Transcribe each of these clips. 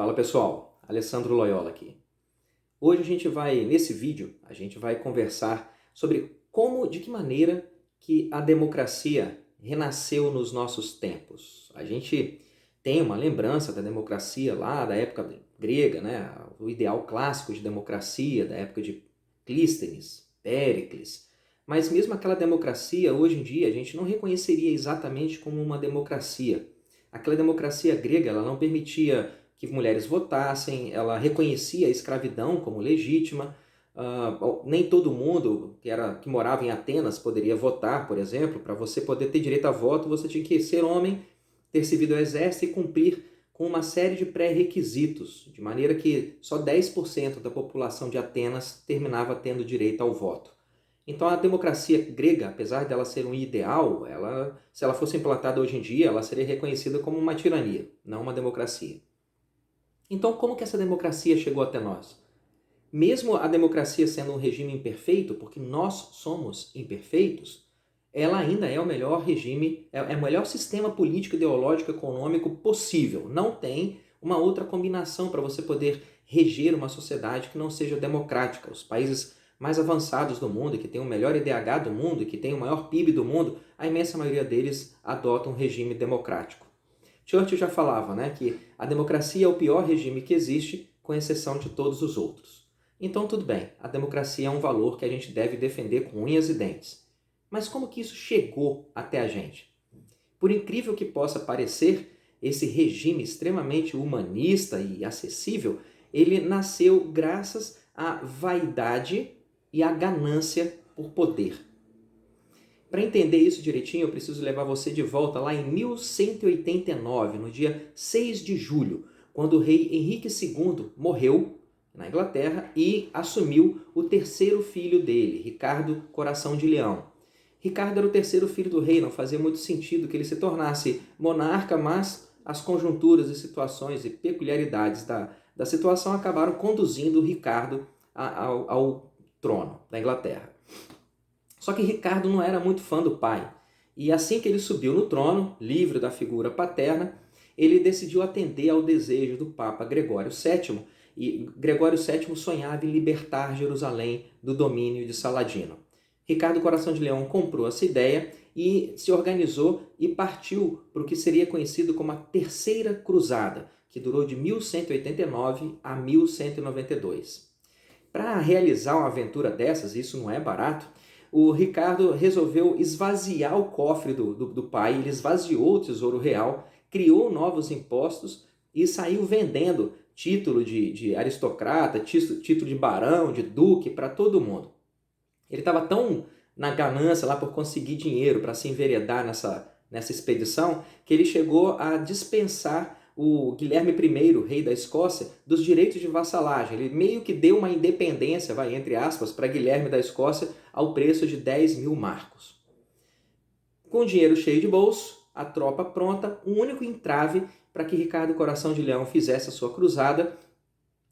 Fala pessoal, Alessandro Loyola aqui. Hoje nesse vídeo, a gente vai conversar sobre de que maneira que a democracia renasceu nos nossos tempos. A gente tem uma lembrança da democracia lá da época grega, né? O ideal clássico de democracia, da época de Clístenes, Péricles. Mas mesmo aquela democracia, hoje em dia, a gente não reconheceria exatamente como uma democracia. Aquela democracia grega, ela não permitia que mulheres votassem, ela reconhecia a escravidão como legítima, nem todo mundo que morava em Atenas poderia votar, por exemplo. Para você poder ter direito a voto, você tinha que ser homem, ter servido ao exército e cumprir com uma série de pré-requisitos, de maneira que só 10% da população de Atenas terminava tendo direito ao voto. Então a democracia grega, apesar dela ser um ideal, se ela fosse implantada hoje em dia, ela seria reconhecida como uma tirania, não uma democracia. Então, como que essa democracia chegou até nós? Mesmo a democracia sendo um regime imperfeito, porque nós somos imperfeitos, ela ainda é o melhor regime, é o melhor sistema político, ideológico, econômico possível. Não tem uma outra combinação para você poder reger uma sociedade que não seja democrática. Os países mais avançados do mundo, que têm o melhor IDH do mundo, que têm o maior PIB do mundo, a imensa maioria deles adotam um regime democrático. Churchill já falava, né, que a democracia é o pior regime que existe, com exceção de todos os outros. Então tudo bem, a democracia é um valor que a gente deve defender com unhas e dentes. Mas como que isso chegou até a gente? Por incrível que possa parecer, esse regime extremamente humanista e acessível, ele nasceu graças à vaidade e à ganância por poder. Para entender isso direitinho, eu preciso levar você de volta lá em 1189, no dia 6 de julho, quando o rei Henrique II morreu na Inglaterra e assumiu o terceiro filho dele, Ricardo Coração de Leão. Ricardo era o terceiro filho do rei, não fazia muito sentido que ele se tornasse monarca, mas as conjunturas e situações e peculiaridades da situação acabaram conduzindo Ricardo ao trono da Inglaterra. Só que Ricardo não era muito fã do pai, e assim que ele subiu no trono, livre da figura paterna, ele decidiu atender ao desejo do Papa Gregório VII, e Gregório VII sonhava em libertar Jerusalém do domínio de Saladino. Ricardo Coração de Leão comprou essa ideia e se organizou e partiu para o que seria conhecido como a Terceira Cruzada, que durou de 1189 a 1192. Para realizar uma aventura dessas, isso não é barato, o Ricardo resolveu esvaziar o cofre do pai, ele esvaziou o tesouro real, criou novos impostos e saiu vendendo título de aristocrata, título de barão, de duque, para todo mundo. Ele estava tão na ganância lá por conseguir dinheiro para se enveredar nessa expedição, que ele chegou a dispensar o Guilherme I, rei da Escócia, dos direitos de vassalagem. Ele meio que deu uma independência, entre aspas, para Guilherme da Escócia ao preço de 10.000 marcos. Com dinheiro cheio de bolso, a tropa pronta, o único entrave para que Ricardo Coração de Leão fizesse a sua cruzada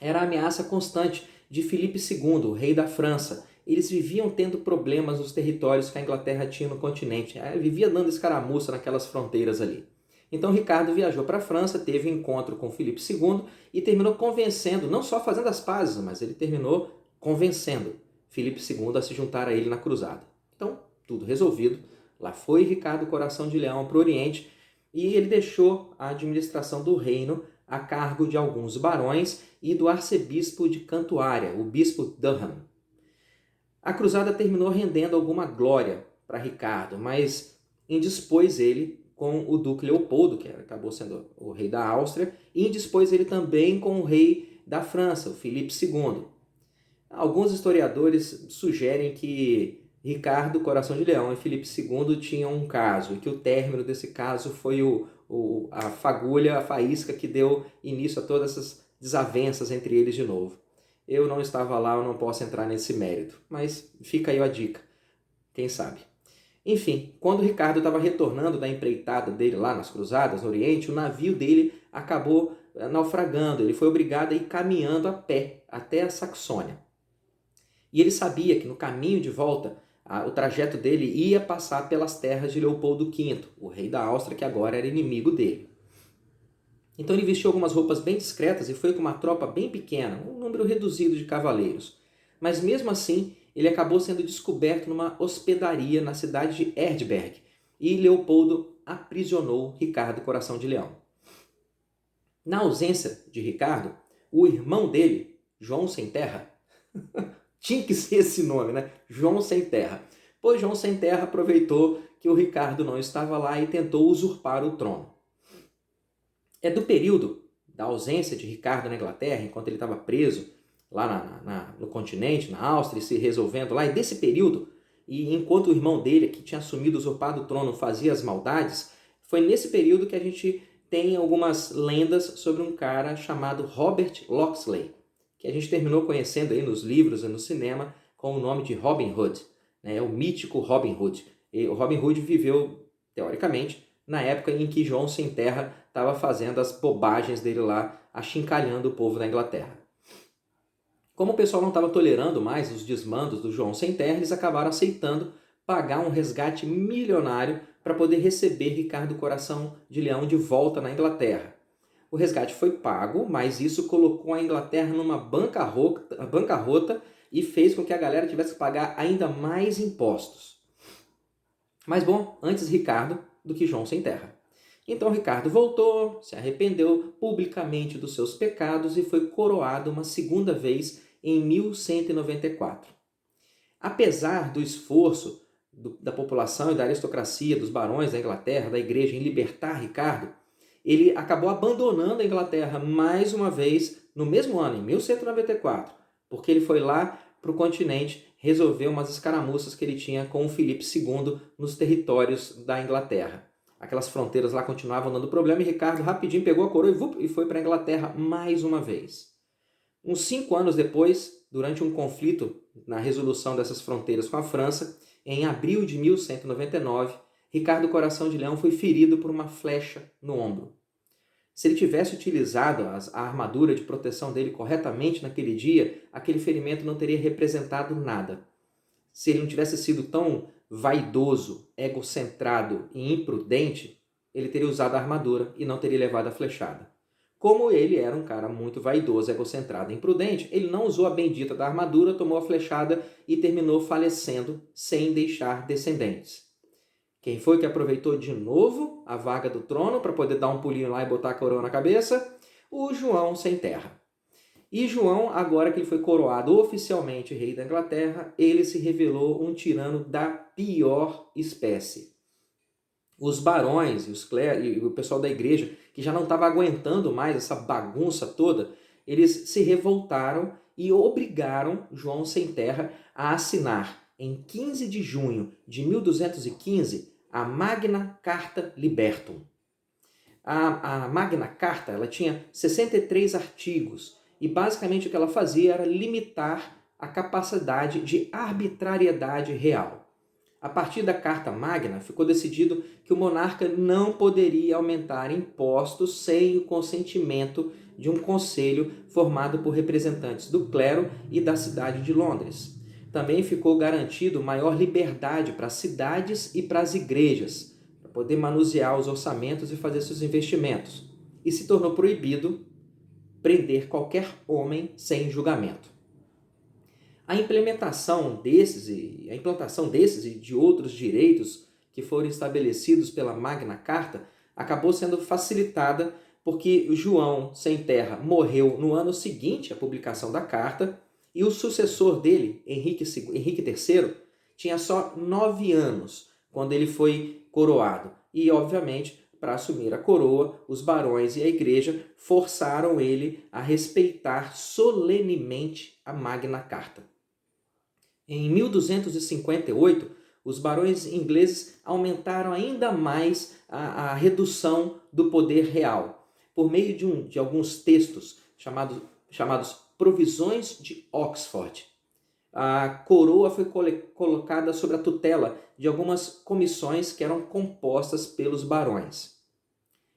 era a ameaça constante de Filipe II, o rei da França. Eles viviam tendo problemas nos territórios que a Inglaterra tinha no continente. Vivia dando escaramuça naquelas fronteiras ali. Então Ricardo viajou para a França, teve um encontro com Filipe II e terminou convencendo, não só fazendo as pazes, mas ele terminou convencendo Filipe II a se juntar a ele na cruzada. Então, tudo resolvido. Lá foi Ricardo Coração de Leão para o Oriente e ele deixou a administração do reino a cargo de alguns barões e do arcebispo de Cantuária, o bispo Durham. A cruzada terminou rendendo alguma glória para Ricardo, mas indispôs ele com o duque Leopoldo, que acabou sendo o rei da Áustria, e indispôs ele também com o rei da França, o Filipe II. Alguns historiadores sugerem que Ricardo Coração de Leão e Filipe II tinham um caso, e que o término desse caso foi a fagulha, a faísca que deu início a todas essas desavenças entre eles de novo. Eu não estava lá, eu não posso entrar nesse mérito, mas fica aí a dica, quem sabe. Enfim, quando Ricardo estava retornando da empreitada dele lá nas cruzadas, no Oriente, o navio dele acabou naufragando. Ele foi obrigado a ir caminhando a pé até a Saxônia. E ele sabia que no caminho de volta, o trajeto dele ia passar pelas terras de Leopoldo V, o rei da Áustria, que agora era inimigo dele. Então ele vestiu algumas roupas bem discretas e foi com uma tropa bem pequena, um número reduzido de cavaleiros. Mas mesmo assim, ele acabou sendo descoberto numa hospedaria na cidade de Erdberg e Leopoldo aprisionou Ricardo Coração de Leão. Na ausência de Ricardo, o irmão dele, João Sem Terra, tinha que ser esse nome, né? João Sem Terra. Pois João Sem Terra aproveitou que o Ricardo não estava lá e tentou usurpar o trono. É do período da ausência de Ricardo na Inglaterra, enquanto ele estava preso lá no continente, na Áustria, se resolvendo lá, e desse período, e enquanto o irmão dele, que tinha assumido usurpado o trono, fazia as maldades, foi nesse período que a gente tem algumas lendas sobre um cara chamado Robert Locksley, que a gente terminou conhecendo aí nos livros e no cinema com o nome de Robin Hood, né? O mítico Robin Hood. E o Robin Hood viveu, teoricamente, na época em que João Sem Terra estava fazendo as bobagens dele lá, achincalhando o povo da Inglaterra. Como o pessoal não estava tolerando mais os desmandos do João Sem Terra, eles acabaram aceitando pagar um resgate milionário para poder receber Ricardo Coração de Leão de volta na Inglaterra. O resgate foi pago, mas isso colocou a Inglaterra numa bancarrota e fez com que a galera tivesse que pagar ainda mais impostos. Mas bom, antes Ricardo do que João Sem Terra. Então Ricardo voltou, se arrependeu publicamente dos seus pecados e foi coroado uma segunda vez em 1194. Apesar do esforço da população e da aristocracia, dos barões da Inglaterra, da igreja em libertar Ricardo, ele acabou abandonando a Inglaterra mais uma vez no mesmo ano, em 1194, porque ele foi lá para o continente resolver umas escaramuças que ele tinha com o Filipe II nos territórios da Inglaterra. Aquelas fronteiras lá continuavam dando problema e Ricardo rapidinho pegou a coroa e foi para a Inglaterra mais uma vez. Uns 5 anos depois, durante um conflito na resolução dessas fronteiras com a França, em abril de 1199, Ricardo Coração de Leão foi ferido por uma flecha no ombro. Se ele tivesse utilizado a armadura de proteção dele corretamente naquele dia, aquele ferimento não teria representado nada. Se ele não tivesse sido tão vaidoso, egocentrado e imprudente, ele teria usado a armadura e não teria levado a flechada. Como ele era um cara muito vaidoso, egocentrado e imprudente, ele não usou a bendita da armadura, tomou a flechada e terminou falecendo sem deixar descendentes. Quem foi que aproveitou de novo a vaga do trono para poder dar um pulinho lá e botar a coroa na cabeça? O João Sem Terra. E João, agora que ele foi coroado oficialmente rei da Inglaterra, ele se revelou um tirano da pior espécie. Os barões e o pessoal da igreja, que já não estava aguentando mais essa bagunça toda, eles se revoltaram e obrigaram João Sem Terra a assinar, em 15 de junho de 1215, a Magna Carta Libertum. A Magna Carta ela tinha 63 artigos e basicamente o que ela fazia era limitar a capacidade de arbitrariedade real. A partir da Carta Magna, ficou decidido que o monarca não poderia aumentar impostos sem o consentimento de um conselho formado por representantes do clero e da cidade de Londres. Também ficou garantido maior liberdade para as cidades e para as igrejas, para poder manusear os orçamentos e fazer seus investimentos. E se tornou proibido prender qualquer homem sem julgamento. A implantação desses e de outros direitos que foram estabelecidos pela Magna Carta acabou sendo facilitada porque João Sem Terra morreu no ano seguinte à publicação da carta e o sucessor dele, Henrique III, tinha só 9 anos quando ele foi coroado. E, obviamente, para assumir a coroa, os barões e a igreja forçaram ele a respeitar solenemente a Magna Carta. Em 1258, os barões ingleses aumentaram ainda mais a redução do poder real, por meio de alguns textos chamados Provisões de Oxford. A coroa foi colocada sob a tutela de algumas comissões que eram compostas pelos barões.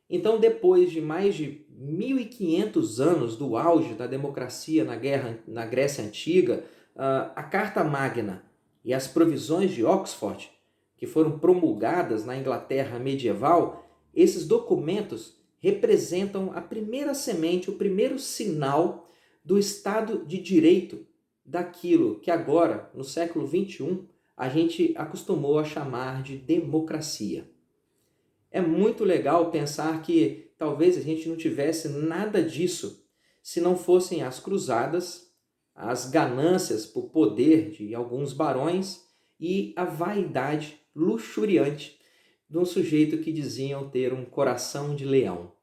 Então, depois de mais de 1500 anos do auge da democracia na Grécia Antiga, a Carta Magna e as Provisões de Oxford, que foram promulgadas na Inglaterra medieval, esses documentos representam a primeira semente, o primeiro sinal do Estado de Direito, daquilo que agora, no século XXI, a gente acostumou a chamar de democracia. É muito legal pensar que talvez a gente não tivesse nada disso se não fossem as cruzadas, as ganâncias por poder de alguns barões e a vaidade luxuriante de um sujeito que diziam ter um coração de leão.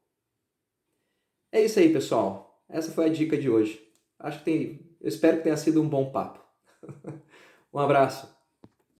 É isso aí, pessoal. Essa foi a dica de hoje. Eu espero que tenha sido um bom papo. Um abraço.